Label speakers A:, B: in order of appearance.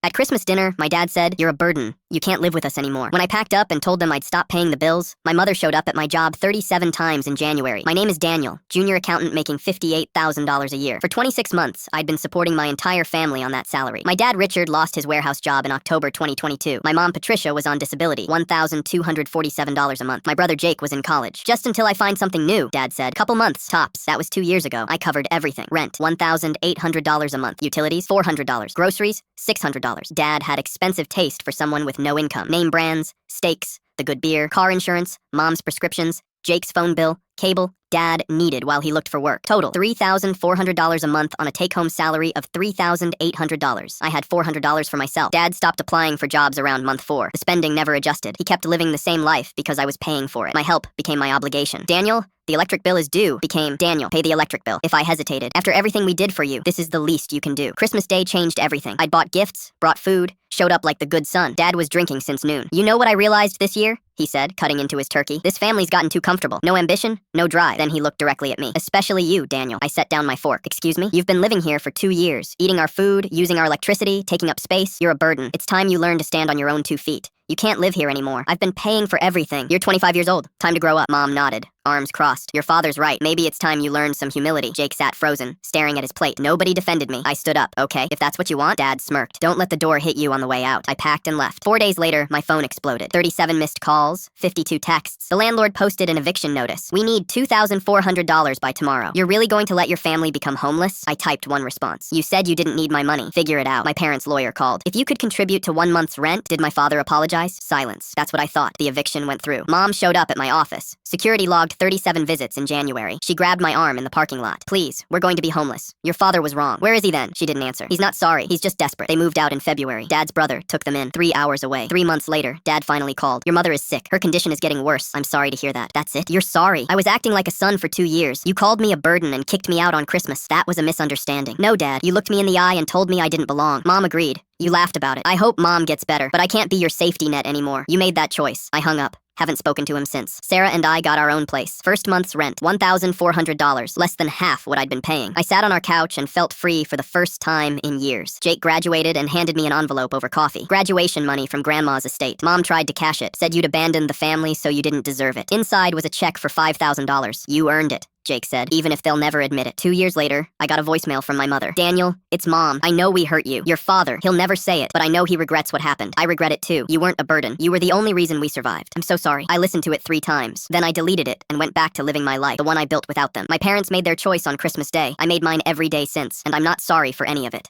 A: At Christmas dinner, my dad said, "You're a burden. You can't live with us anymore." When I packed up and told them I'd stop paying the bills, my mother showed up at my job 37 times in January. My name is Daniel, junior accountant making $58,000 a year. For 26 months, I'd been supporting my entire family on that salary. My dad, Richard, lost his warehouse job in October 2022. My mom, Patricia, was on disability, $1,247 a month. My brother, Jake, was in college. Just until I find something new, Dad said. Couple months, tops. That was 2 years ago. I covered everything. Rent, $1,800 a month. Utilities, $400. Groceries, $600. Dad had expensive taste for someone with no income. Name brands, steaks, the good beer, car insurance, mom's prescriptions, Jake's phone bill, cable, Dad needed while he looked for work. Total, $3,400 a month on a take-home salary of $3,800. I had $400 for myself. Dad stopped applying for jobs around month 4. The spending never adjusted. He kept living the same life because I was paying for it. My help became my obligation. Daniel, the electric bill is due, became Daniel, pay the electric bill. If I hesitated, after everything we did for you, this is the least you can do. Christmas Day changed everything. I'd bought gifts, brought food, showed up like the good son. Dad was drinking since noon. "You know what I realized this year?" he said, cutting into his turkey. "This family's gotten too comfortable. No ambition, no drive." Then he looked directly at me. "Especially you, Daniel." I set down my fork. "Excuse me? You've been living here for 2 years, eating our food, using our electricity, taking up space. You're a burden. It's time you learn to stand on your own 2 feet. You can't live here anymore. I've been paying for everything. You're 25 years old. Time to grow up." Mom nodded, arms crossed. "Your father's right. Maybe it's time you learned some humility." Jake sat frozen, staring at his plate. Nobody defended me. I stood up. "Okay, if that's what you want." Dad smirked. "Don't let the door hit you on the way out." I packed and left. 4 days later, my phone exploded. 37 missed calls, 52 texts. The landlord posted an eviction notice. "We need $2,400 by tomorrow. You're really going to let your family become homeless?" I typed one response. "You said you didn't need my money. Figure it out." My parents' lawyer called. "If you could contribute to 1 month's rent." Did my father apologize? Silence. That's what I thought. The eviction went through. Mom showed up at my office. Security logged 37 visits in January. She grabbed my arm in the parking lot. "Please, we're going to be homeless. Your father was wrong." "Where is he then?" She didn't answer. "He's not sorry. He's just desperate." They moved out in February. Dad's brother took them in 3 hours away. 3 months later, Dad finally called. "Your mother is sick. Her condition is getting worse." "I'm sorry to hear that." "That's it? You're sorry?" "I was acting like a son for 2 years. You called me a burden and kicked me out on Christmas." "That was a misunderstanding." "No, Dad. You looked me in the eye and told me I didn't belong." Mom agreed. "You laughed about it." "I hope Mom gets better, but I can't be your safety net anymore. You made that choice." I hung up. Haven't spoken to him since. Sarah and I got our own place. First month's rent, $1,400, less than half what I'd been paying. I sat on our couch and felt free for the first time in years. Jake graduated and handed me an envelope over coffee. Graduation money from Grandma's estate. Mom tried to cash it, said you'd abandoned the family so you didn't deserve it. Inside was a check for $5,000. "You earned it," Jake said, even if they'll never admit it. 2 years later, I got a voicemail from my mother. "Daniel, it's Mom. I know we hurt you. Your father, he'll never say it, but I know he regrets what happened. I regret it too. You weren't a burden. You were the only reason we survived. I'm so sorry." I listened to it 3 times. Then I deleted it and went back to living my life, the one I built without them. My parents made their choice on Christmas Day. I made mine every day since, and I'm not sorry for any of it.